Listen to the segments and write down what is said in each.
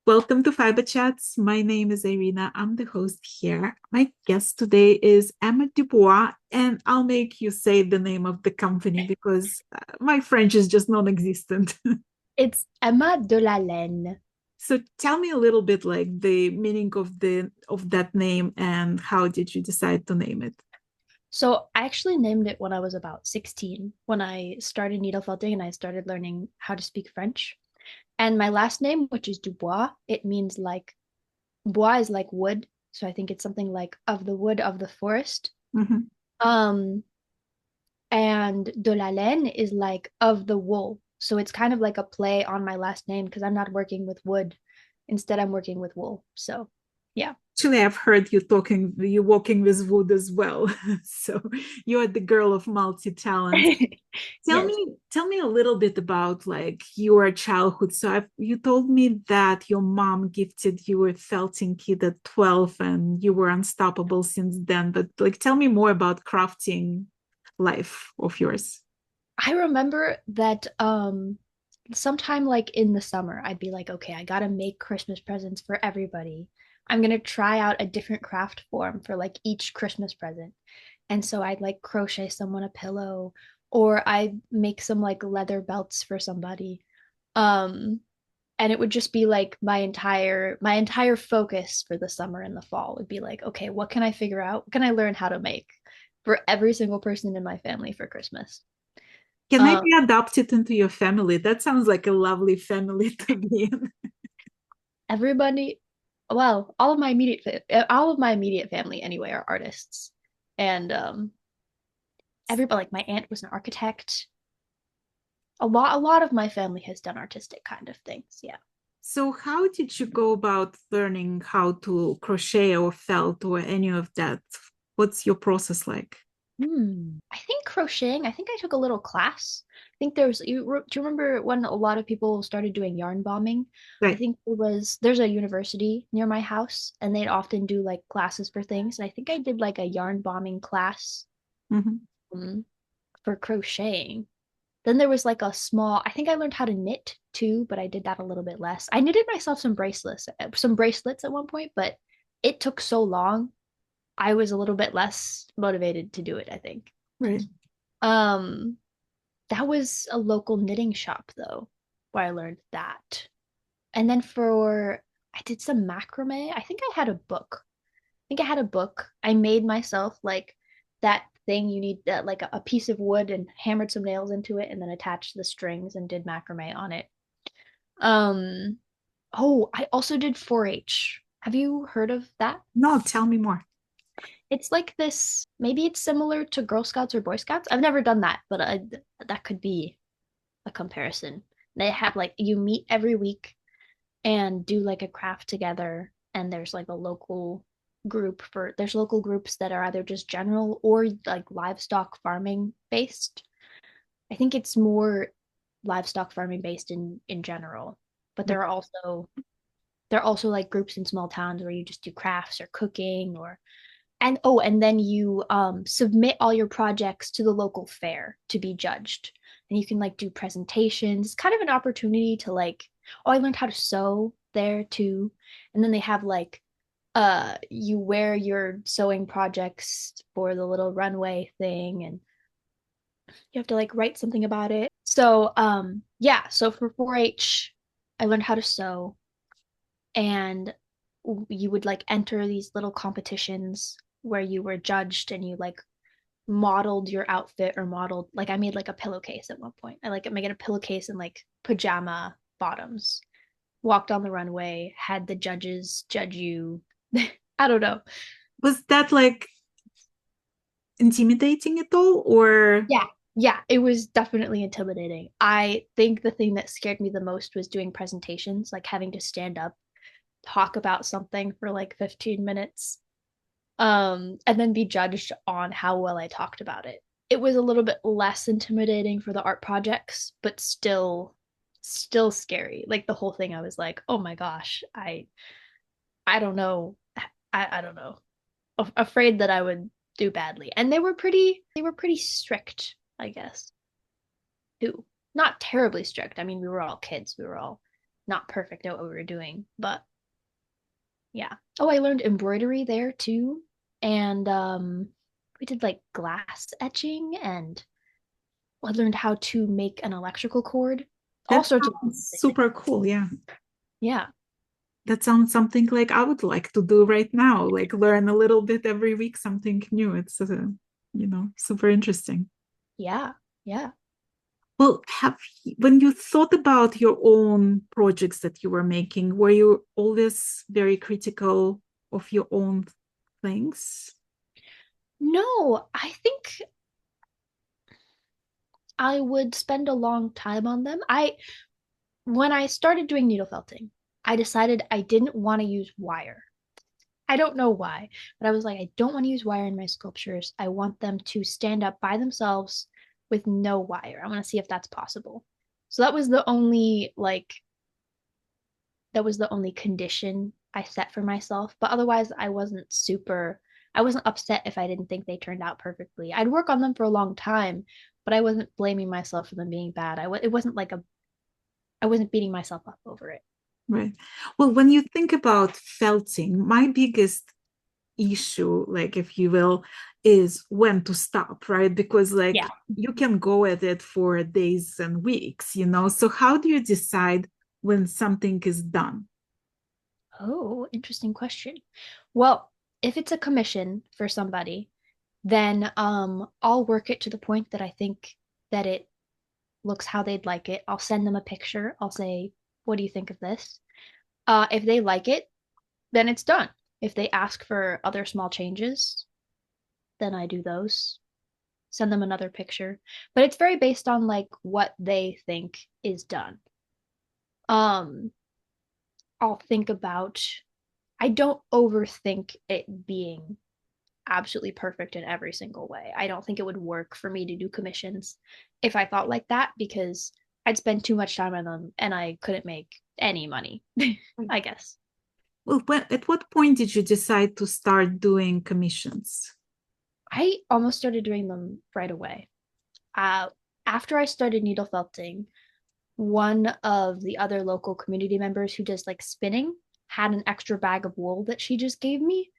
Welcome to Fiberchats. My name is Irina. I'm the host here. My guest today is Emma DuBois, and I'll make you say the name of the company because my French is just non-existent. It's Emma de la Laine. So tell me a little bit like the meaning of that name and how did you decide to name it? So I actually named it when I was about 16, when I started needle felting and I started learning how to speak French. And my last name, which is Dubois, it means like bois is like wood. So I think it's something like of the wood of the forest. Mhm. Um, and de la laine is like of the wool. So it's kind of like a play on my last name because I'm not working with wood. Instead, I'm working with wool. So yeah. Actually, I've heard you walking with wood as well. So you're the girl of multi-talents. Tell Yes. me, tell me a little bit about like your childhood. You told me that your mom gifted you a felting kit at 12 and you were unstoppable since then. But like, tell me more about crafting life of yours. I remember that sometime like in the summer, I'd be like, okay, I gotta make Christmas presents for everybody. I'm gonna try out a different craft form for like each Christmas present. And so I'd like crochet someone a pillow or I'd make some like leather belts for somebody. Um, and it would just be like my entire focus for the summer and the fall would be like, okay, what can I figure out? What can I learn how to make for every single person in my family for Christmas? Can I Um, be adopted into your family? That sounds like a lovely family to be in. everybody, well, all of my immediate family anyway are artists, and everybody, like my aunt was an architect. A lot of my family has done artistic kind of things. Yeah. So, how did you go about learning how to crochet or felt or any of that? What's your process like? I think crocheting. I think I took a little class. I think do you remember when a lot of people started doing yarn bombing? I Right. think there's a university near my house, and they'd often do like classes for things. And I think I did like a yarn bombing class Mhm. um, for crocheting. Then there was like I think I learned how to knit too, but I did that a little bit less. I knitted myself some bracelets at one point, but it took so long. I was a little bit less motivated to do it, I think. Right. Um, that was a local knitting shop though, where I learned that. And then I did some macrame. I think I had a book. I think I had a book. I made myself like that thing you need that like a piece of wood and hammered some nails into it and then attached the strings and did macrame on it. Um, oh, I also did 4-H. Have you heard of that? No, tell me more. It's like this, maybe it's similar to Girl Scouts or Boy Scouts. I've never done that, but that could be a comparison. They have like you meet every week and do like a craft together, and there's local groups that are either just general or like livestock farming based. I think it's more livestock farming based in general, but there are also like groups in small towns where you just do crafts or cooking or and then you submit all your projects to the local fair to be judged. And you can like do presentations. It's kind of an opportunity to like, oh, I learned how to sew there too. And then they have like you wear your sewing projects for the little runway thing and you have to like write something about it. So yeah, so for 4-H I learned how to sew and you would like enter these little competitions where you were judged and you like modeled your outfit or modeled like I made like a pillowcase at one point. I like made a pillowcase in like pajama bottoms. Walked on the runway, had the judges judge you. I don't know. Was that like intimidating at all or Yeah. Yeah, it was definitely intimidating. I think the thing that scared me the most was doing presentations, like having to stand up, talk about something for like 15 minutes and then be judged on how well I talked about it. It was a little bit less intimidating for the art projects, but still scary. Like the whole thing, I was like, oh my gosh, I don't know. I don't know. Afraid that I would do badly. And they were pretty strict, I guess, too. Not terribly strict. I mean, we were all kids. We were all not perfect at what we were doing, but yeah. Oh, I learned embroidery there too. And we did like glass etching and I learned how to make an electrical cord. All That sorts of sounds things. super cool. Yeah. Yeah. That sounds something like I would like to do right now, like learn a little bit every week, something new. It's, super interesting. Yeah. Yeah. Well, when you thought about your own projects that you were making, were you always very critical of your own things? No, I think I would spend a long time on them. I When I started doing needle felting, I decided I didn't want to use wire. I don't know why, but I was like, I don't want to use wire in my sculptures. I want them to stand up by themselves with no wire. I want to see if that's possible. So that was the only condition I set for myself. But otherwise, I wasn't upset if I didn't think they turned out perfectly. I'd work on them for a long time, but I wasn't blaming myself for them being bad. It wasn't like I wasn't beating myself up over it. Right. Well, when you think about felting, my biggest issue, like if you will, is when to stop, right? Because like Yeah. you can go at it for days and weeks. So how do you decide when something is done? Oh, interesting question. Well, if it's a commission for somebody, then I'll work it to the point that I think that it looks how they'd like it. I'll send them a picture. I'll say, "What do you think of this?" If they like it, then it's done. If they ask for other small changes, then I do those. Send them another picture. But it's very based on like what they think is done. Um, I'll think about I don't overthink it being absolutely perfect in every single way. I don't think it would work for me to do commissions if I thought like that because I'd spend too much time on them and I couldn't make any money, I guess. Well, at what point did you decide to start doing commissions? I almost started doing them right away. Uh, After I started needle felting, one of the other local community members who does like spinning had an extra bag of wool that she just gave me.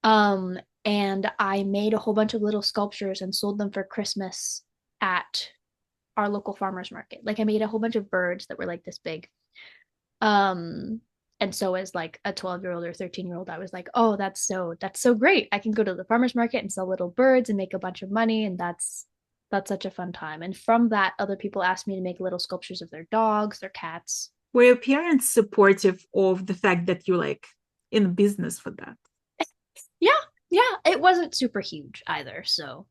And I made a whole bunch of little sculptures and sold them for Christmas at our local farmers market. Like I made a whole bunch of birds that were like this big. Um, and so as like a 12-year-old or 13-year-old, I was like, oh, that's so great. I can go to the farmers market and sell little birds and make a bunch of money, and that's such a fun time. And from that, other people asked me to make little sculptures of their dogs, their cats. Were your parents supportive of the fact that you're like in business for that? Yeah, yeah, it wasn't super huge either. So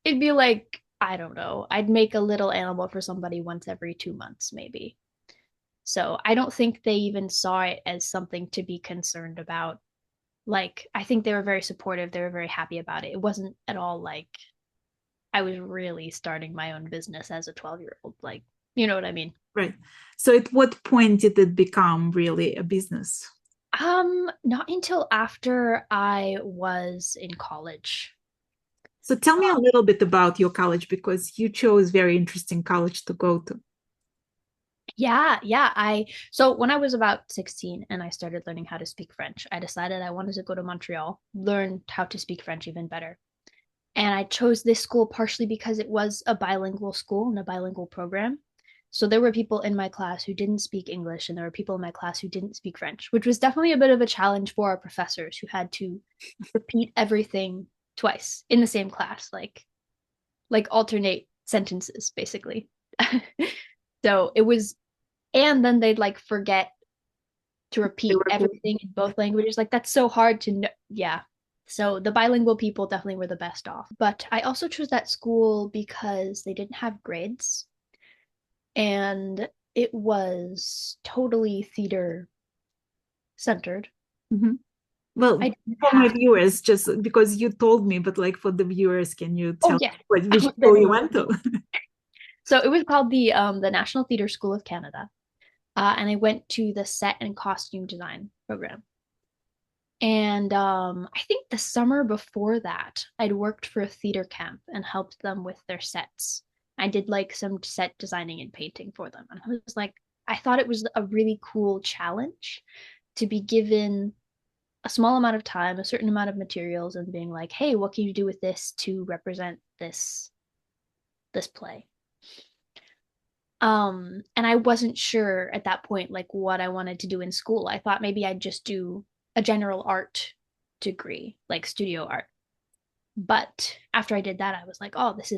it'd be like, I don't know, I'd make a little animal for somebody once every 2 months, maybe. So I don't think they even saw it as something to be concerned about. Like, I think they were very supportive. They were very happy about it. It wasn't at all like I was really starting my own business as a 12-year-old. Like, you know what I mean? Right. So at what point did it become really a business? Not until after I was in college. So tell me a little bit about your college because you chose very interesting college to go to. Yeah, yeah. So when I was about 16 and I started learning how to speak French, I decided I wanted to go to Montreal, learn how to speak French even better. And I chose this school partially because it was a bilingual school and a bilingual program. So there were people in my class who didn't speak English, and there were people in my class who didn't speak French, which was definitely a bit of a challenge for our professors who had to repeat everything twice in the same class, like alternate sentences, basically. So it was, and then they'd like forget to They repeat were everything in both languages. Like that's so hard to know. Yeah. So the bilingual people definitely were the best off. But I also chose that school because they didn't have grades and it was totally theater centered. Mhm. Well, I didn't for my have, viewers, just because you told me, but like for the viewers, can you oh tell yeah, which then school I you will. went to? So it was called the National Theatre School of Canada. And I went to the set and costume design program. And I think the summer before that, I'd worked for a theater camp and helped them with their sets. I did like some set designing and painting for them. And I was like, I thought it was a really cool challenge to be given a small amount of time, a certain amount of materials, and being like, hey, what can you do with this to represent this play? And I wasn't sure at that point like what I wanted to do in school. I thought maybe I'd just do a general art degree, like studio art. But after I did that, I was like, oh, this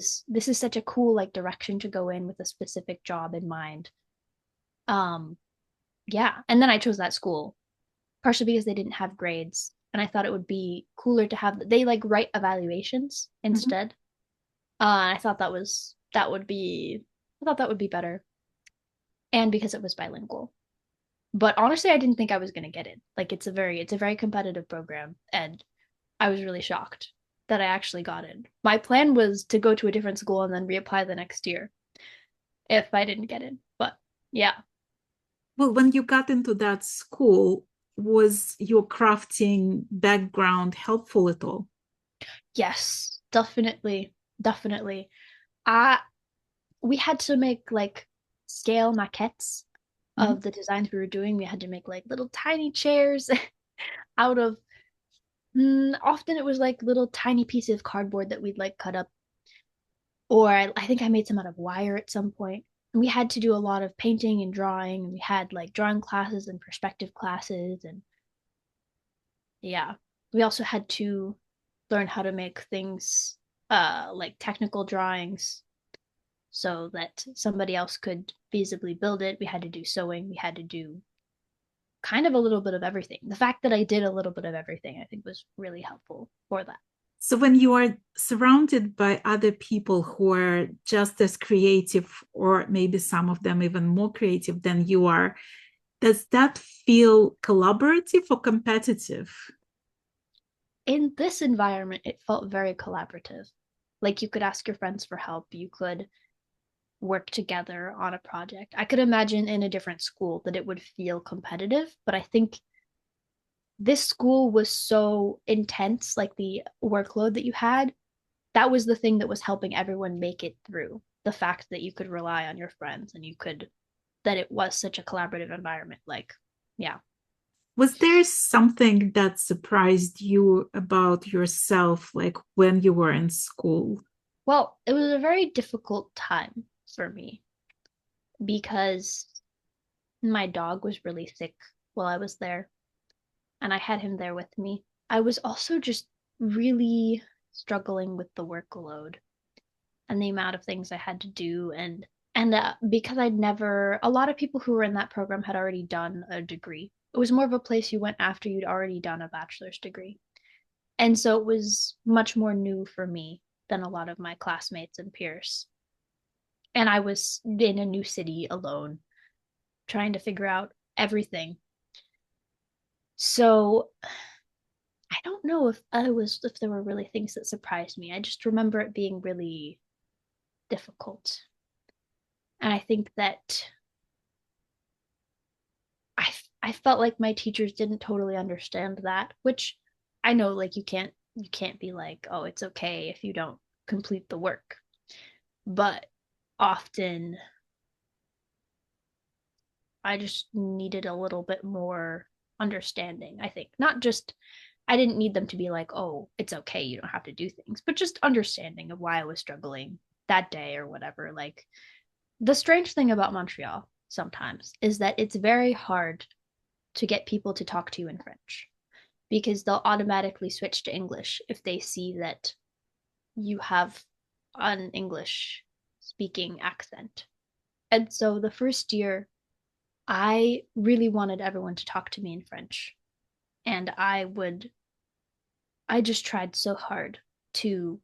is such a cool like direction to go in with a specific job in mind. Um, yeah. And then I chose that school partially because they didn't have grades. And I thought it would be cooler to have they like write evaluations Mhm. instead. I thought that would be I thought that would be better. And because it was bilingual. But honestly, I didn't think I was gonna get it. Like it's a very competitive program, and I was really shocked that I actually got it. My plan was to go to a different school and then reapply the next year if I didn't get it. But yeah, Well, when you got into that school, was your crafting background helpful at all? yes, definitely, definitely. I we had to make like scale maquettes Mhm. of the designs we were doing. We had to make like little tiny chairs out of often it was like little tiny pieces of cardboard that we'd like cut up, or I think I made some out of wire at some point. And we had to do a lot of painting and drawing, and we had like drawing classes and perspective classes, and yeah, we also had to learn how to make things like technical drawings so that somebody else could feasibly build it. We had to do sewing, we had to do kind of a little bit of everything. The fact that I did a little bit of everything, I think, was really helpful for that. So when you are surrounded by other people who are just as creative, or maybe some of them even more creative than you are, does that feel collaborative or competitive? In this environment, it felt very collaborative. Like you could ask your friends for help, you could work together on a project. I could imagine in a different school that it would feel competitive, but I think this school was so intense, like the workload that you had, that was the thing that was helping everyone make it through. The fact that you could rely on your friends and you could, that it was such a collaborative environment. Like, yeah. Was there something that surprised you about yourself, like when you were in school? Well, it was a very difficult time for me because my dog was really sick while I was there, and I had him there with me. I was also just really struggling with the workload and the amount of things I had to do, and because I'd never a lot of people who were in that program had already done a degree. It was more of a place you went after you'd already done a bachelor's degree. And so it was much more new for me than a lot of my classmates and peers. And I was in a new city alone, trying to figure out everything. So I don't know if there were really things that surprised me. I just remember it being really difficult. And I think that I I felt like my teachers didn't totally understand that, which I know like you can't be like, "Oh, it's okay if you don't complete the work." But often I just needed a little bit more understanding, I think. Not just I didn't need them to be like, "Oh, it's okay, you don't have to do things," but just understanding of why I was struggling that day or whatever. Like the strange thing about Montreal sometimes is that it's very hard to get people to talk to you in French because they'll automatically switch to English if they see that you have an English speaking accent. And so the first year, I really wanted everyone to talk to me in French. And I just tried so hard to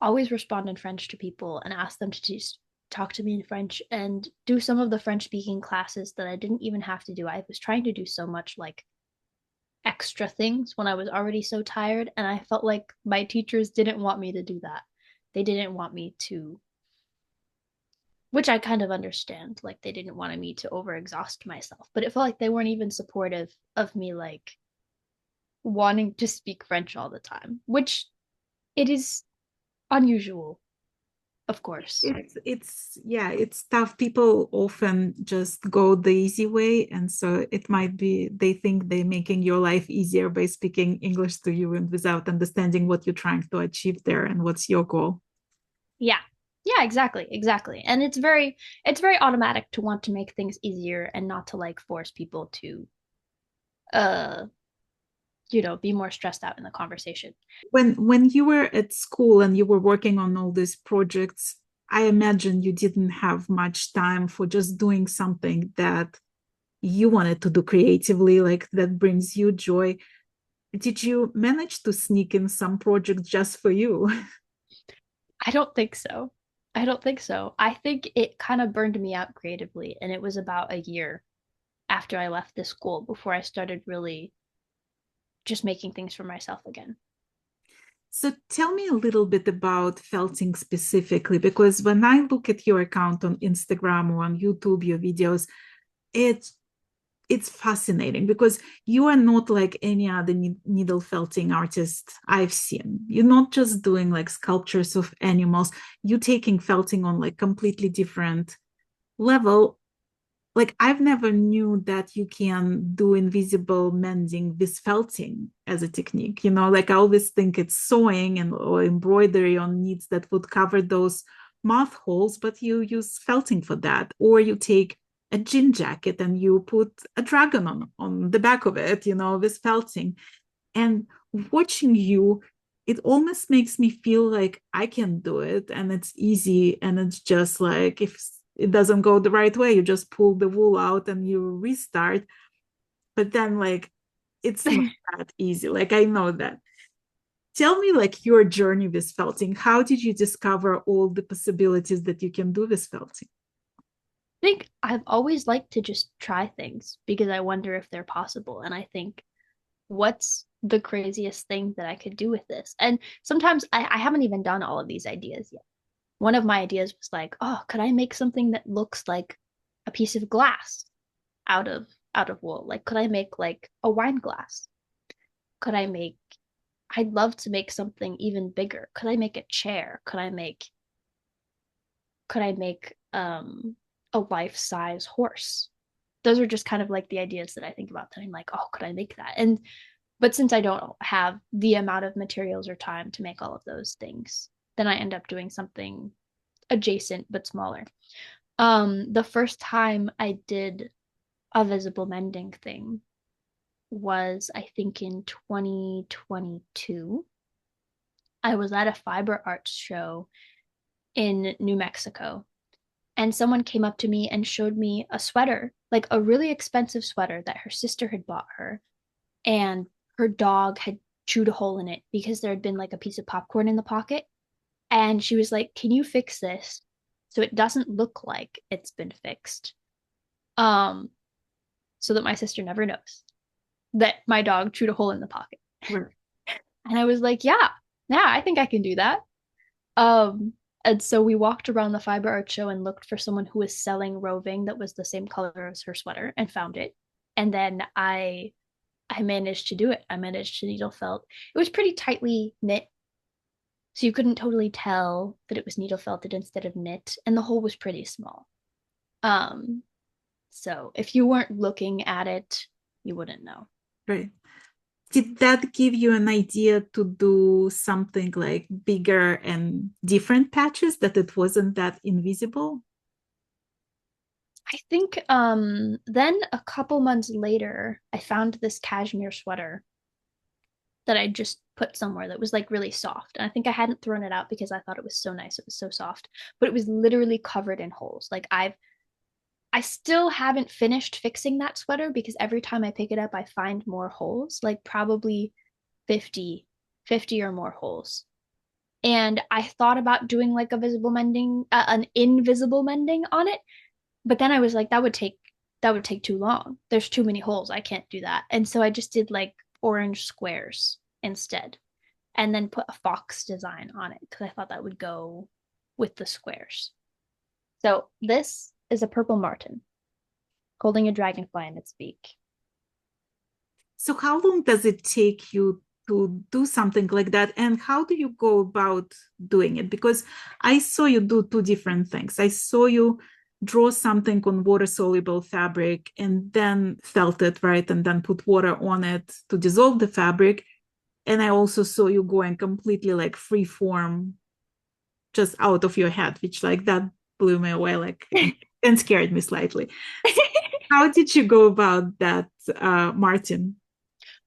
always respond in French to people and ask them to just talk to me in French and do some of the French speaking classes that I didn't even have to do. I was trying to do so much like extra things when I was already so tired. And I felt like my teachers didn't want me to do that. They didn't want me to, which I kind of understand. Like they didn't want me to overexhaust myself, but it felt like they weren't even supportive of me, like wanting to speak French all the time, which it is unusual. of course. It's yeah, it's tough. People often just go the easy way, and so it might be they think they're making your life easier by speaking English to you and without understanding what you're trying to achieve there and what's your goal. Yeah. Yeah, exactly, exactly. And it's very automatic to want to make things easier and not to like force people to uh be more stressed out in the conversation. When you were at school and you were working on all these projects, I imagine you didn't have much time for just doing something that you wanted to do creatively, like that brings you joy. Did you manage to sneak in some projects just for you? I don't think so. I don't think so. I think it kind of burned me out creatively, and it was about a year after I left the school before I started really just making things for myself again. So tell me a little bit about felting specifically, because when I look at your account on Instagram or on YouTube, your videos, it's it's fascinating because you are not like any other needle felting artist I've seen. You're not just doing like sculptures of animals, you're taking felting on like completely different level. Like I've never knew that you can do invisible mending with felting as a technique. Like I always think it's sewing and or embroidery on needs that would cover those moth holes, but you use felting for that. Or you take a jean jacket and you put a dragon on the back of it, with felting. And watching you, it almost makes me feel like I can do it and it's easy. And it's just like if it doesn't go the right way, you just pull the wool out and you restart. But then, like, it's not that easy. Like, I know that. Tell me, like, your journey with felting. How did you discover all the possibilities that you can do with felting? Think I've always liked to just try things because I wonder if they're possible. And I think, what's the craziest thing that I could do with this? And sometimes I haven't even done all of these ideas yet. One of my ideas was like, oh, could I make something that looks like a piece of glass out of out of wool? Like, could I make like a wine glass? Could I make I'd love to make something even bigger. Could I make a chair? Could I make a life-size horse? Those are just kind of like the ideas that I think about that I'm like, oh, could I make that? And but since I don't have the amount of materials or time to make all of those things, then I end up doing something adjacent but smaller. The first time I did a visible mending thing was I think in 2022. I was at a fiber arts show in New Mexico, and someone came up to me and showed me a sweater, like a really expensive sweater that her sister had bought her, and her dog had chewed a hole in it because there had been like a piece of popcorn in the pocket. And she was like, "Can you fix this so it doesn't look like it's been fixed?" Um, so that my sister never knows that my dog chewed a hole in the pocket. Right. And I was like, "Yeah, yeah, I think I can do that." Um, and so we walked around the fiber art show and looked for someone who was selling roving that was the same color as her sweater and found it. And then I managed to do it. I managed to needle felt. It was pretty tightly knit, so you couldn't totally tell that it was needle felted instead of knit, and the hole was pretty small. Um, so if you weren't looking at it, you wouldn't know. Right. Did that give you an idea to do something like bigger and different patches that it wasn't that invisible? I think then a couple months later, I found this cashmere sweater that I just put somewhere that was like really soft. And I think I hadn't thrown it out because I thought it was so nice. It was so soft, but it was literally covered in holes. Like I still haven't finished fixing that sweater because every time I pick it up, I find more holes, like probably 50, 50 or more holes. And I thought about doing like an invisible mending on it, but then I was like, that would take too long. There's too many holes. I can't do that. And so I just did like orange squares instead, and then put a fox design on it because I thought that would go with the squares. So this is a purple martin holding a dragonfly in its beak. So how long does it take you to do something like that? And how do you go about doing it? Because I saw you do two different things. I saw you draw something on water soluble fabric and then felt it, right? And then put water on it to dissolve the fabric. And I also saw you going completely like free form, just out of your head, which like that blew me away, like, and scared me slightly. So how did you go about that, Martin?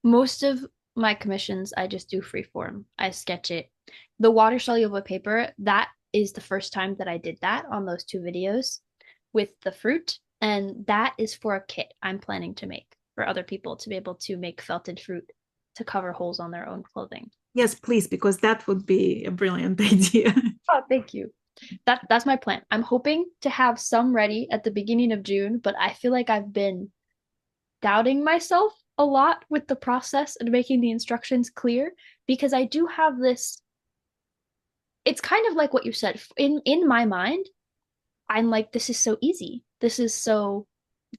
Most of my commissions, I just do free form. I sketch it. The water soluble paper, that is the first time that I did that on those two videos with the fruit. And that is for a kit I'm planning to make for other people to be able to make felted fruit to cover holes on their own clothing. Yes, please, because that would be a brilliant idea. Oh, thank you. That's my plan. I'm hoping to have some ready at the beginning of June, but I feel like I've been doubting myself a lot with the process and making the instructions clear because I do have this. It's kind of like what you said. In my mind, I'm like, this is so easy. This is so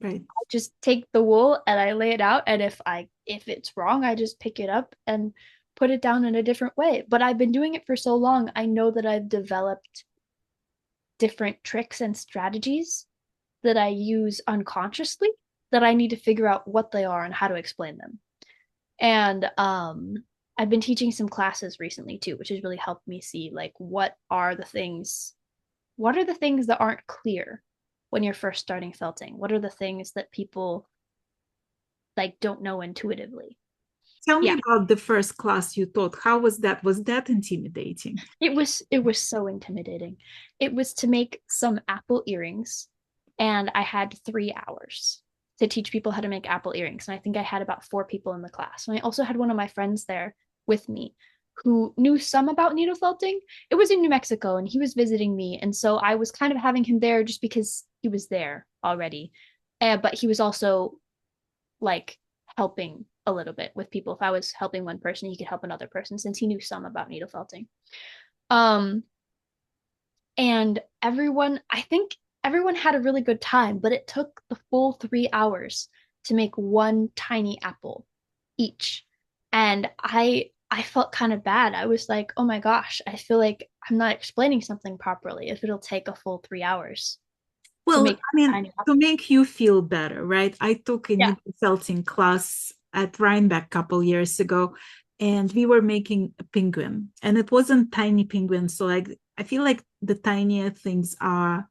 Right. I just take the wool and I lay it out, and if it's wrong, I just pick it up and put it down in a different way. But I've been doing it for so long, I know that I've developed different tricks and strategies that I use unconsciously that I need to figure out what they are and how to explain them. And I've been teaching some classes recently too, which has really helped me see like what are the things that aren't clear when you're first starting felting? What are the things that people like don't know intuitively? Tell me Yeah, about the first class you taught. How was that? Was that intimidating? it was so intimidating. It was to make some apple earrings, and I had 3 hours to teach people how to make apple earrings. And I think I had about 4 people in the class. And I also had one of my friends there with me who knew some about needle felting. It was in New Mexico and he was visiting me. And so I was kind of having him there just because he was there already. But he was also like helping a little bit with people. If I was helping one person, he could help another person since he knew some about needle felting. Um, and I think everyone had a really good time, but it took the full 3 hours to make one tiny apple each. And I felt kind of bad. I was like, oh my gosh, I feel like I'm not explaining something properly if it'll take a full 3 hours to Well, make I mean, tiny apple. to make you feel better, right? I took a Yeah. needle felting class at Rhinebeck a couple years ago, and we were making a penguin, and it wasn't tiny penguin. So, like, I feel like the tinier things are,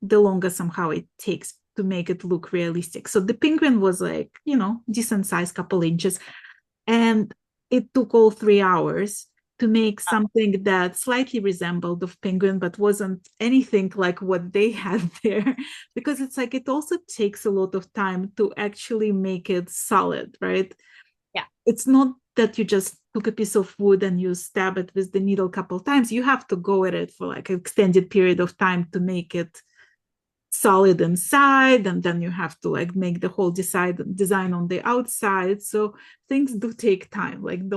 the longer somehow it takes to make it look realistic. So the penguin was like, decent size, couple inches, and it took all 3 hours to make something that slightly resembled of penguin but wasn't anything like what they had there, because it's like it also takes a lot of time to actually make it solid, right? Yeah. It's not that you just took a piece of wood and you stab it with the needle a couple of times. You have to go at it for like an extended period of time to make it solid inside, and then you have to like make the whole design on the outside. So things do take time. Like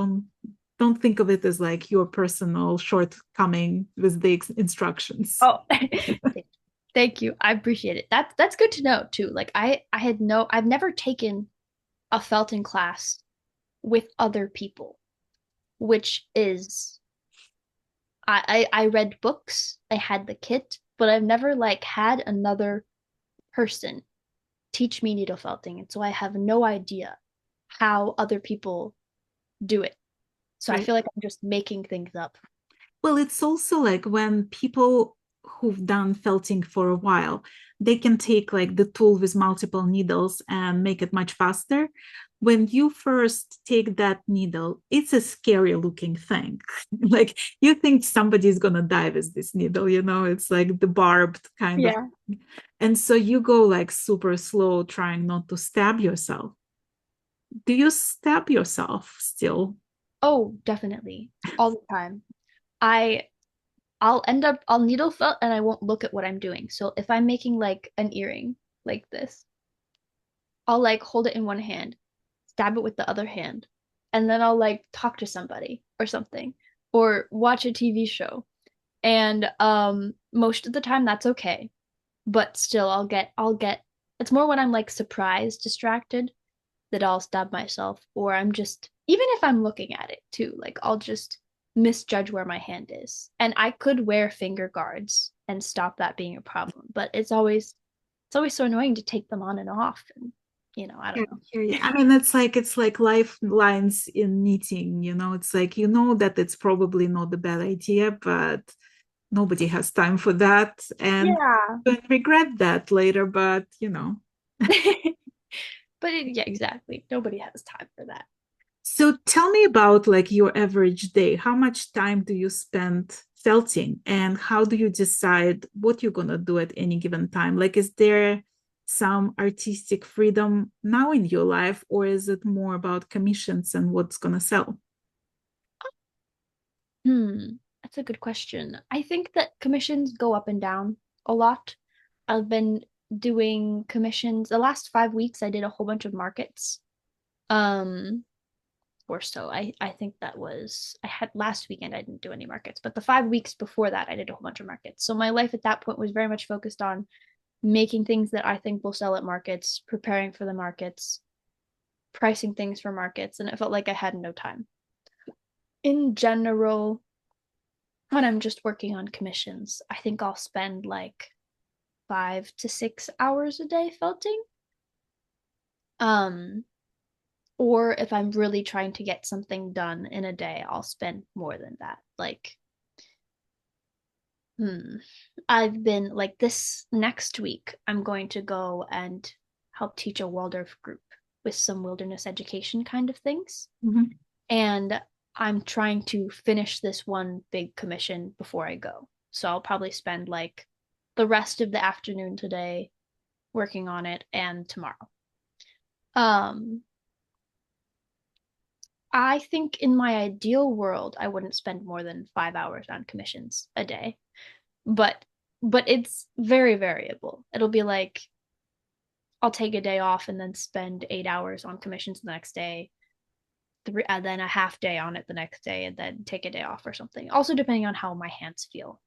don't think of it as like your personal shortcoming with the instructions. Oh, thank you. I appreciate it. That's good to know too. Like I've never taken a felting class with other people, which is I read books, I had the kit, but I've never like had another person teach me needle felting, and so I have no idea how other people do it. So I Right. feel like I'm just making things up. Well, it's also like when people who've done felting for a while, they can take like the tool with multiple needles and make it much faster. When you first take that needle, it's a scary looking thing. Like you think somebody's gonna die with this needle, it's like the barbed kind of. Yeah. And so you go like super slow, trying not to stab yourself. Do you stab yourself still? Oh, definitely. All the time. I I'll needle felt and I won't look at what I'm doing. So if I'm making like an earring like this, I'll like hold it in one hand, stab it with the other hand, and then I'll like talk to somebody or something or watch a TV show. And most of the time that's okay. But still I'll get it's more when I'm like surprised, distracted that I'll stab myself or I'm just even if I'm looking at it too, like I'll just misjudge where my hand is. And I could wear finger guards and stop that being a problem, but it's always so annoying to take them on and off and I Yeah, don't know. yeah. I mean, it's like lifelines in knitting, It's like that it's probably not a bad idea, but nobody has time for that. And Yeah. you don't regret that later, but. But yeah, exactly. Nobody has time for that. So tell me about like your average day. How much time do you spend felting and how do you decide what you're going to do at any given time? Like, is there some artistic freedom now in your life, or is it more about commissions and what's going to sell? That's a good question. I think that commissions go up and down a lot. I've been doing commissions. The last 5 weeks, I did a whole bunch of markets. Um, or so. I think that was I had last weekend I didn't do any markets, but the 5 weeks before that I did a whole bunch of markets. So my life at that point was very much focused on making things that I think will sell at markets, preparing for the markets, pricing things for markets, and it felt like I had no time. In general, when I'm just working on commissions, I think I'll spend like 5 to 6 hours a day felting. Um, or if I'm really trying to get something done in a day, I'll spend more than that. Like, hmm, I've been like this next week, I'm going to go and help teach a Waldorf group with some wilderness education kind of things. Mhm. And I'm trying to finish this one big commission before I go. So I'll probably spend like the rest of the afternoon today working on it and tomorrow. Um, I think in my ideal world, I wouldn't spend more than 5 hours on commissions a day, but it's very variable. It'll be like I'll take a day off and then spend 8 hours on commissions the next day, and then a half day on it the next day, and then take a day off or something. Also, depending on how my hands feel.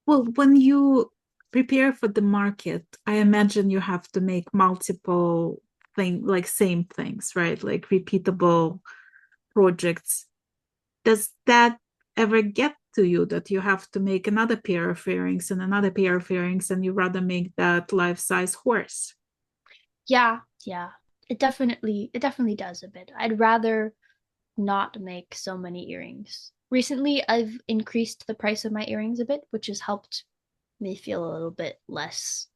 Well, when you prepare for the market, I imagine you have to make multiple like same things, right? Like repeatable projects. Does that ever get to you that you have to make another pair of earrings and another pair of earrings and you rather make that life-size horse? Yeah, yeah. It definitely does a bit. I'd rather not make so many earrings. Recently, I've increased the price of my earrings a bit, which has helped me feel a little bit less,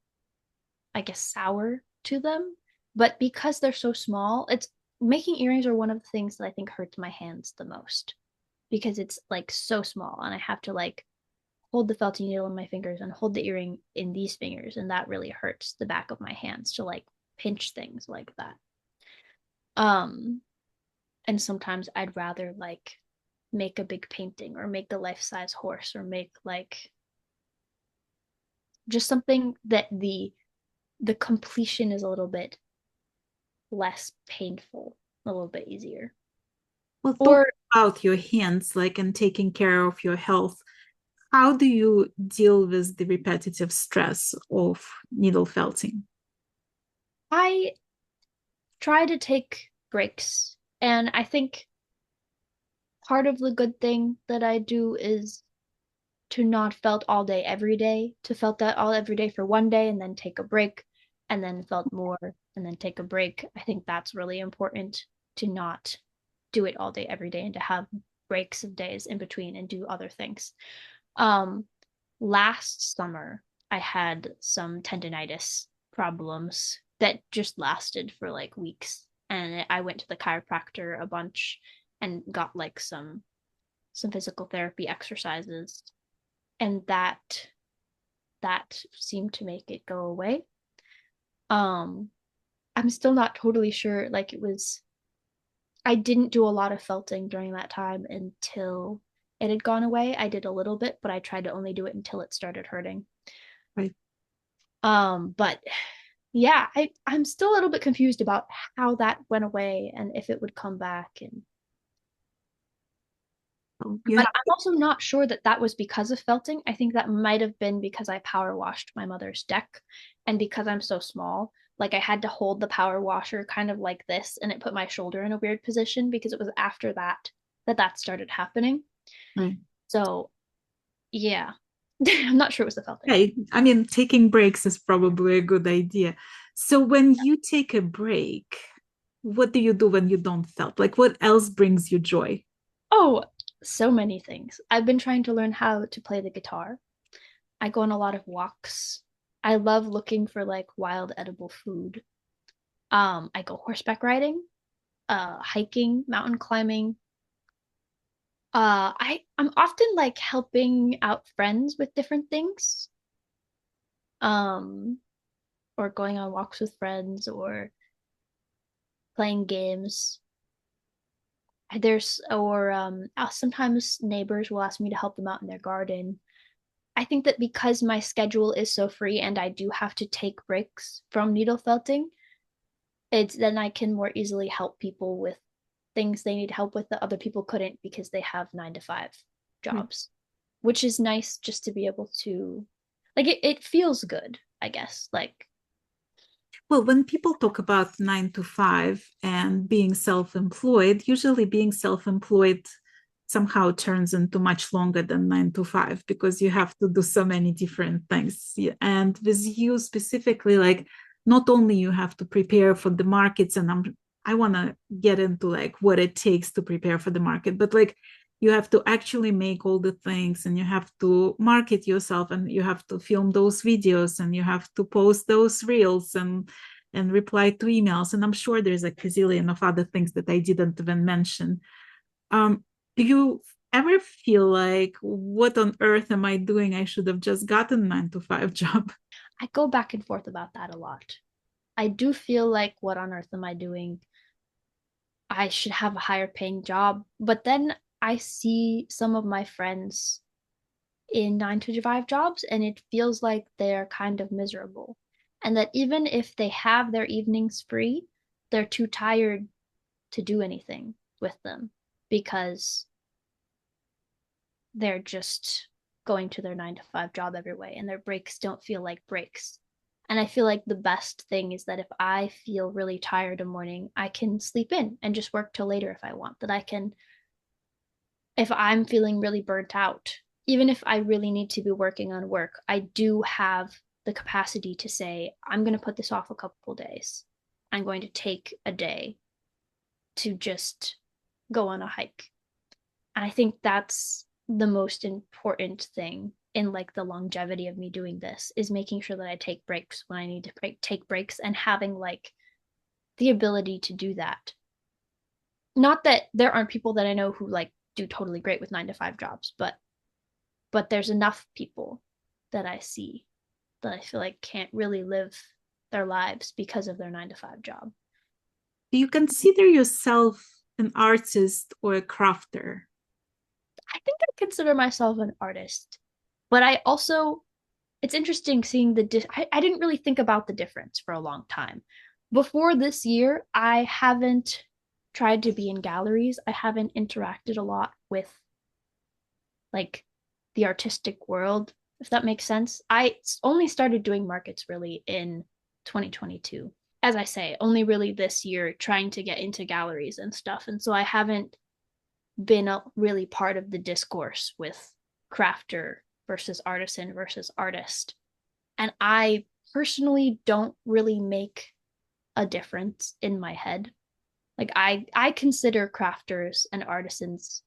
I guess, sour to them. But because they're so small, it's making earrings are one of the things that I think hurts my hands the most because it's like so small and I have to like hold the felting needle in my fingers and hold the earring in these fingers, and that really hurts the back of my hands to like pinch things like that. Um, and sometimes I'd rather like make a big painting or make a life-size horse or make like just something that the completion is a little bit less painful, a little bit easier. Well, talk Or about your hands, like and taking care of your health. How do you deal with the repetitive stress of needle felting? I try to take breaks. And I think part of the good thing that I do is to not felt all day every day, to felt that all every day for one day and then take a break and then felt more and then take a break. I think that's really important to not do it all day every day and to have breaks of days in between and do other things. Um, Last summer, I had some tendonitis problems that just lasted for like weeks. And I went to the chiropractor a bunch and got like some physical therapy exercises, and that seemed to make it go away. Um, I'm still not totally sure. Like it was, I didn't do a lot of felting during that time until it had gone away. I did a little bit, but I tried to only do it until it started hurting. Right. But yeah, I'm still a little bit confused about how that went away and if it would come back. And So you but have I'm also not sure that that was because of felting. I think that might have been because I power washed my mother's deck, and because I'm so small, Like I had to hold the power washer kind of like this, and it put my shoulder in a weird position because it was after that started happening. Right. So yeah, I'm not sure it was the felting. Okay. I mean, taking breaks is probably a good idea. So when you take a break, what do you do when you don't felt? Like what else brings you joy? Oh, so many things. I've been trying to learn how to play the guitar. I go on a lot of walks. I love looking for like wild edible food. I go horseback riding, hiking, mountain climbing. I'm often like helping out friends with different things. Um, or going on walks with friends or playing games. There's or sometimes neighbors will ask me to help them out in their garden. I think that because my schedule is so free and I do have to take breaks from needle felting, it's then I can more easily help people with things they need help with that other people couldn't because they have 9 to 5 Right. jobs, which is nice just to be able to like it feels good, I guess. Like, Well, when people talk about 9 to 5 and being self-employed, usually being self-employed somehow turns into much longer than 9 to 5 because you have to do so many different things. And with you specifically, like not only you have to prepare for the markets, and I want to get into like what it takes to prepare for the market, but like you have to actually make all the things and you have to market yourself and you have to film those videos and you have to post those reels and reply to emails. And I'm sure there's a gazillion of other things that I didn't even mention. um, do you ever feel like, what on earth am I doing? I should have just gotten 9 to 5 job. I go back and forth about that a lot. I do feel like, what on earth am I doing? I should have a higher paying job. But then I see some of my friends in 9 to 5 jobs, and it feels like they're kind of miserable. And that even if they have their evenings free, they're too tired to do anything with them because they're just going to their 9 to 5 job every way, and their breaks don't feel like breaks. And I feel like the best thing is that if I feel really tired in the morning, I can sleep in and just work till later if I want. That I can, if I'm feeling really burnt out, even if I really need to be working on work, I do have the capacity to say, I'm going to put this off a couple days. I'm going to take a day to just go on a hike. And I think that's the most important thing in like the longevity of me doing this is making sure that I take breaks when I need to take breaks and having like the ability to do that. Not that there aren't people that I know who like do totally great with 9 to 5 jobs, but there's enough people that I see that I feel like can't really live their lives because of their 9 to 5 job. Do you consider yourself an artist or a crafter? I think I consider myself an artist, but I also it's interesting seeing I didn't really think about the difference for a long time. Before this year, I haven't tried to be in galleries. I haven't interacted a lot with like the artistic world, if that makes sense. I only started doing markets really in 2022. As I say, only really this year trying to get into galleries and stuff. And so I haven't been a really part of the discourse with crafter versus artisan versus artist. And I personally don't really make a difference in my head. Like I consider crafters and artisans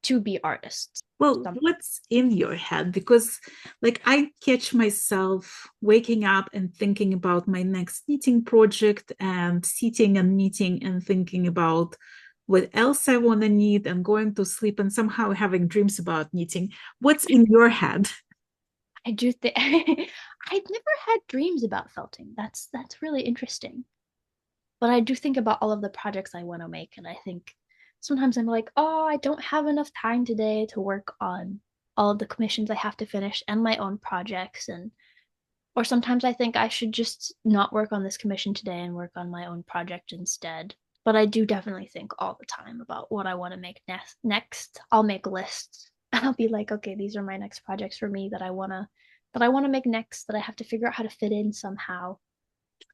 to be artists. Well, Some, what's in your head? Because, like, I catch myself waking up and thinking about my next knitting project and sitting and knitting and thinking about what else I want to knit and going to sleep and somehow having dreams about knitting. What's in your head? I do think I've never had dreams about felting. That's really interesting. But I do think about all of the projects I want to make, and I think sometimes I'm like, oh, I don't have enough time today to work on all of the commissions I have to finish and my own projects, and or sometimes I think I should just not work on this commission today and work on my own project instead. But I do definitely think all the time about what I want to make next. I'll make lists and I'll be like, okay, these are my next projects for me that I want to make next that I have to figure out how to fit in somehow.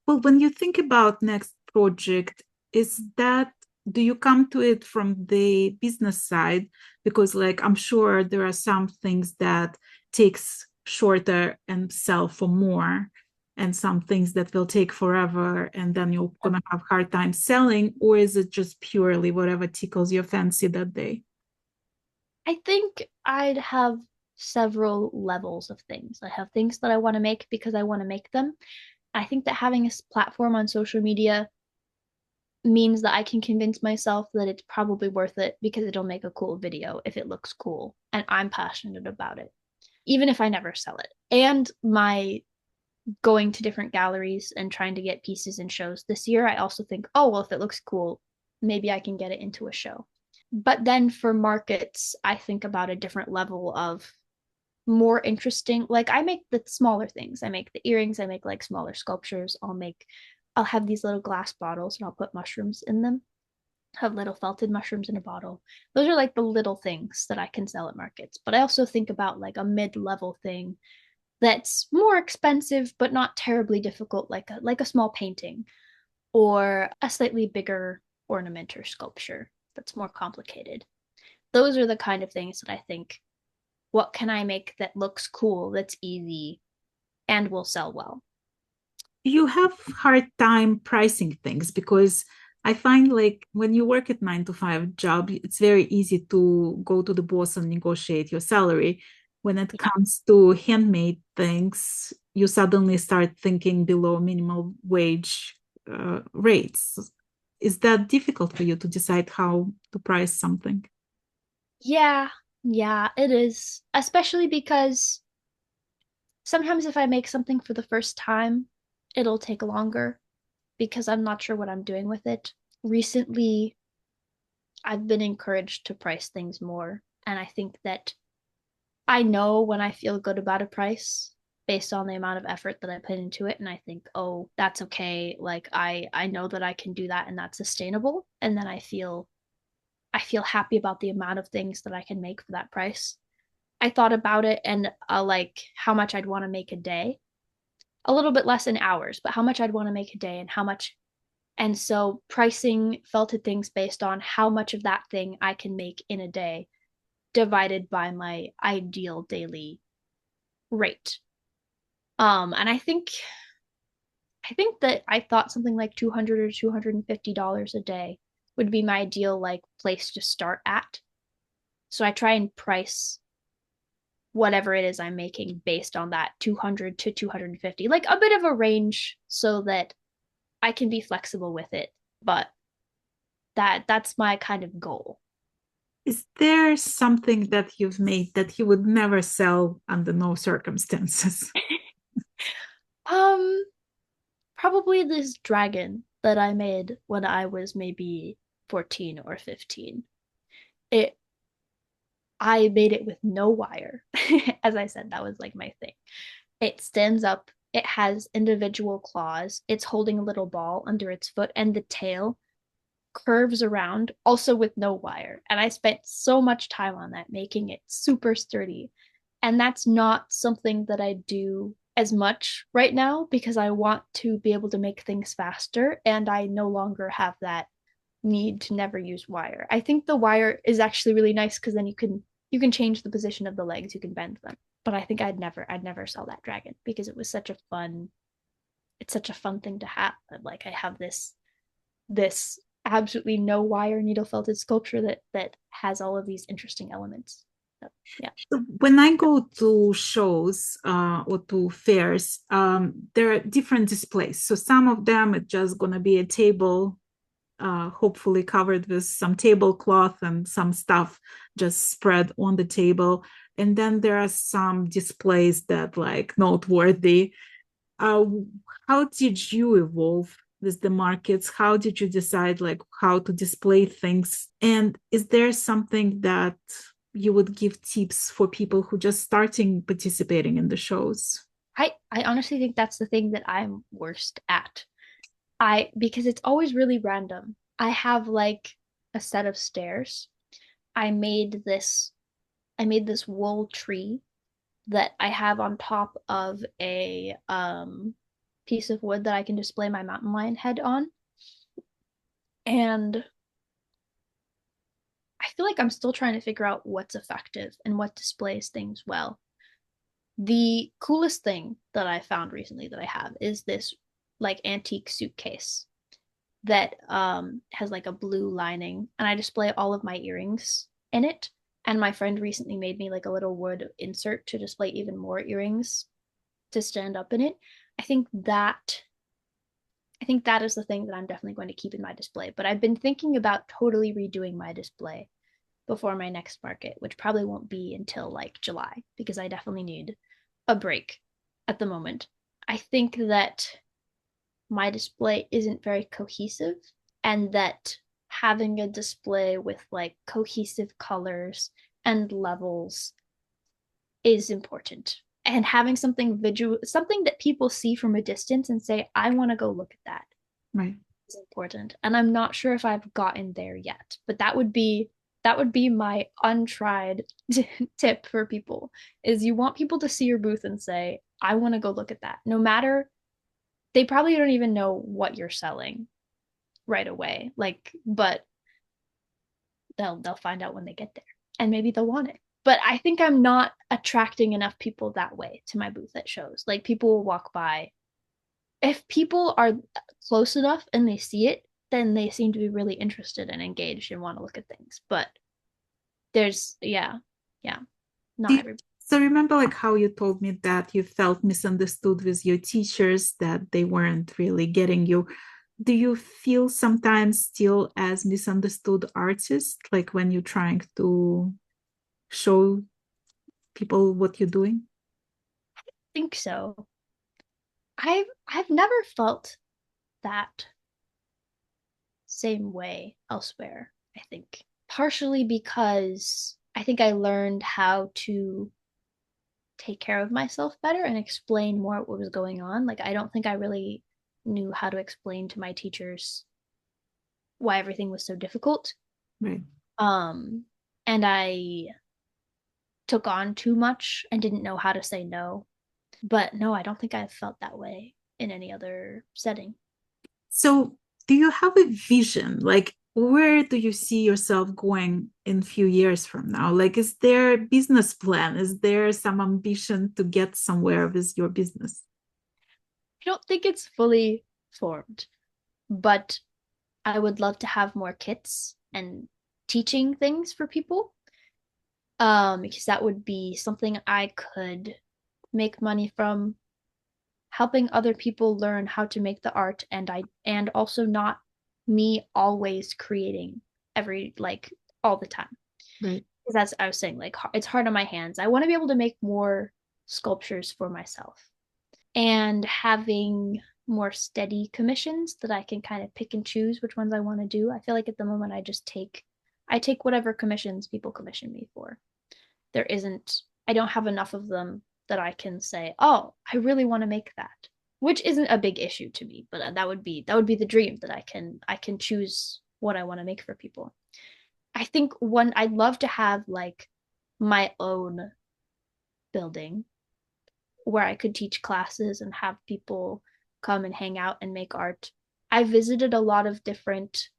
Well, when you think about next project, is that do you come to it from the business side? Because like I'm sure there are some things that takes shorter and sell for more, and some things that will take forever and then you're gonna have hard time selling, or is it just purely whatever tickles your fancy that day? I think I'd have several levels of things. I have things that I want to make because I want to make them. I think that having a platform on social media means that I can convince myself that it's probably worth it because it'll make a cool video if it looks cool and I'm passionate about it, even if I never sell it. And my going to different galleries and trying to get pieces in shows this year, I also think, oh, well, if it looks cool, maybe I can get it into a show. But then for markets, I think about a different level of more interesting. Like I make the smaller things. I make the earrings, I make like smaller sculptures. I'll have these little glass bottles and I'll put mushrooms in them. Have little felted mushrooms in a bottle. Those are like the little things that I can sell at markets. But I also think about like a mid-level thing that's more expensive but not terribly difficult, like a small painting or a slightly bigger ornament or sculpture that's more complicated. Those are the kind of things that I think, what can I make that looks cool, that's easy, and will sell well? You have hard time pricing things because I find like when you work at 9 to 5 job, it's very easy to go to the boss and negotiate your salary. When it Yeah. comes to handmade things, you suddenly start thinking below minimum wage rates. Is that difficult for you to decide how to price something? Yeah, yeah, it is. Especially because sometimes if I make something for the first time, it'll take longer because I'm not sure what I'm doing with it. Recently, I've been encouraged to price things more, and I think that I know when I feel good about a price based on the amount of effort that I put into it, and I think, oh, that's okay. Like I know that I can do that and that's sustainable, and then I feel happy about the amount of things that I can make for that price. I thought about it and like how much I'd want to make a day, a little bit less in hours, but how much I'd want to make a day and how much. And so pricing felted things based on how much of that thing I can make in a day divided by my ideal daily rate. And I think that I thought something like 200 or $250 a day would be my ideal like place to start at. So I try and price whatever it is I'm making based on that 200 to 250, like a bit of a range so that I can be flexible with it. But that's my kind of goal. Is there something that you've made that you would never sell under no circumstances? Um, Probably this dragon that I made when I was maybe 14 or 15. It I made it with no wire. As I said, that was like my thing. It stands up, it has individual claws, it's holding a little ball under its foot, and the tail curves around, also with no wire. And I spent so much time on that, making it super sturdy. And that's not something that I do as much right now because I want to be able to make things faster and I no longer have that need to never use wire. I think the wire is actually really nice because then you can change the position of the legs, you can bend them. But I think I'd never sell that dragon because it was such a fun it's such a fun thing to have. Like I have this absolutely no wire needle felted sculpture that has all of these interesting elements. So, yeah. When I go to shows or to fairs, there are different displays. So some of them it's just gonna be a table, hopefully covered with some tablecloth and some stuff just spread on the table. And then there are some displays that like noteworthy. Uh, how did you evolve with the markets? How did you decide like how to display things? And is there something that you would give tips for people who just starting participating in the shows? I honestly think that's the thing that I'm worst at. I Because it's always really random. I have like a set of stairs. I made this I made this wool tree that I have on top of a piece of wood that I can display my mountain lion head on. And I feel like I'm still trying to figure out what's effective and what displays things well. The coolest thing that I found recently that I have is this like antique suitcase that has like a blue lining, and I display all of my earrings in it. And my friend recently made me like a little wood insert to display even more earrings to stand up in it. I think that I think that is the thing that I'm definitely going to keep in my display. But I've been thinking about totally redoing my display before my next market, which probably won't be until like July because I definitely need a break at the moment. I think that my display isn't very cohesive, and that having a display with like cohesive colors and levels is important. And having something visual, something that people see from a distance and say, I want to go look at that, Right. is important. And I'm not sure if I've gotten there yet, but that would be my untried tip for people is you want people to see your booth and say, I want to go look at that. No matter they probably don't even know what you're selling right away. Like, but they'll find out when they get there. And maybe they'll want it. But I think I'm not attracting enough people that way to my booth at shows. Like people will walk by. If people are close enough and they see it, then they seem to be really interested and engaged and want to look at things. But there's yeah, Do not you, everybody. so remember like how you told me that you felt misunderstood with your teachers, that they weren't really getting you. Do you feel sometimes still as misunderstood artist, like when you're trying to show people what you're doing? Think so. I've never felt that same way elsewhere, I think. Partially because I think I learned how to take care of myself better and explain more what was going on. Like, I don't think I really knew how to explain to my teachers why everything was so difficult. Right. Um, and I took on too much and didn't know how to say no. But no, I don't think I've felt that way in any other setting. So do you have a vision? Like where do you see yourself going in a few years from now? Like is there a business plan? Is there some ambition to get somewhere with your business? I don't think it's fully formed, but I would love to have more kits and teaching things for people. Because that would be something I could make money from, helping other people learn how to make the art, and also not me always creating every like all the time. Right. Because that's I was saying, like it's hard on my hands. I want to be able to make more sculptures for myself and having more steady commissions that I can kind of pick and choose which ones I want to do. I feel like at the moment I take whatever commissions people commission me for. I don't have enough of them that I can say, "Oh, I really want to make that." Which isn't a big issue to me, but that would be the dream that I can choose what I want to make for people. I think one I'd love to have like my own building where I could teach classes and have people come and hang out and make art. I visited a lot of different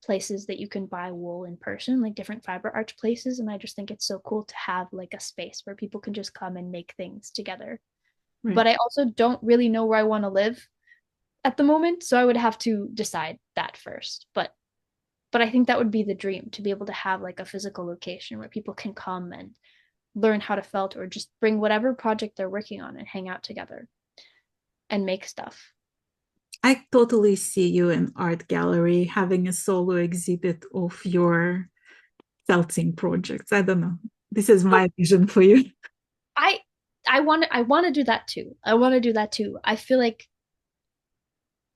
places that you can buy wool in person, like different fiber arts places, and I just think it's so cool to have like a space where people can just come and make things together. Right. But I also don't really know where I want to live at the moment, so I would have to decide that first. But I think that would be the dream to be able to have like a physical location where people can come and learn how to felt or just bring whatever project they're working on and hang out together and make stuff. I totally see you in art gallery having a solo exhibit of your felting projects. I don't know. This is my vision for you. I I want to do that too. I want to do that too. I feel like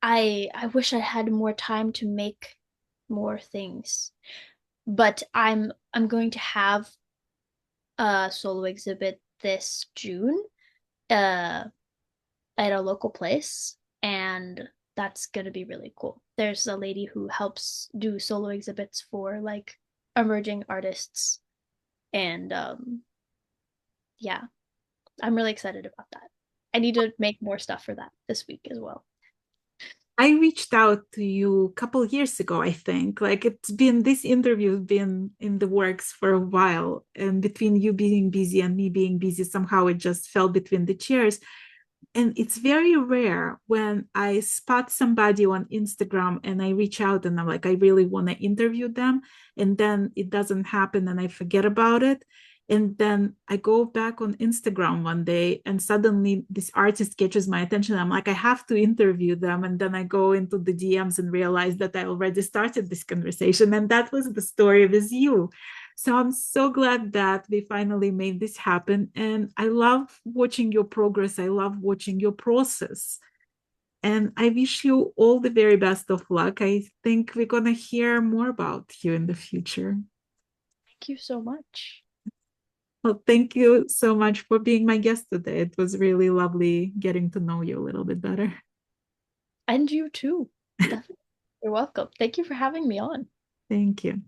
I wish I had more time to make more things. But I'm going to have a solo exhibit this June uh at a local place, and that's going to be really cool. There's a lady who helps do solo exhibits for like emerging artists, and yeah, I'm really excited about that. I need to make more stuff for that this week as well. I reached out to you a couple years ago, I think. Like it's been this interview has been in the works for a while, and between you being busy and me being busy, somehow it just fell between the chairs. And it's very rare when I spot somebody on Instagram and I reach out and I'm like, I really want to interview them. And then it doesn't happen and I forget about it. And then I go back on Instagram one day and suddenly this artist catches my attention. I'm like, I have to interview them. And then I go into the DMs and realize that I already started this conversation. And that was the story with you. So I'm so glad that we finally made this happen. And I love watching your progress. I love watching your process. And I wish you all the very best of luck. I think we're going to hear more about you in the future. Thank you so much. Well, thank you so much for being my guest today. It was really lovely getting to know you a little bit better. And you too. Definitely. You're welcome. Thank you for having me on. Thank you.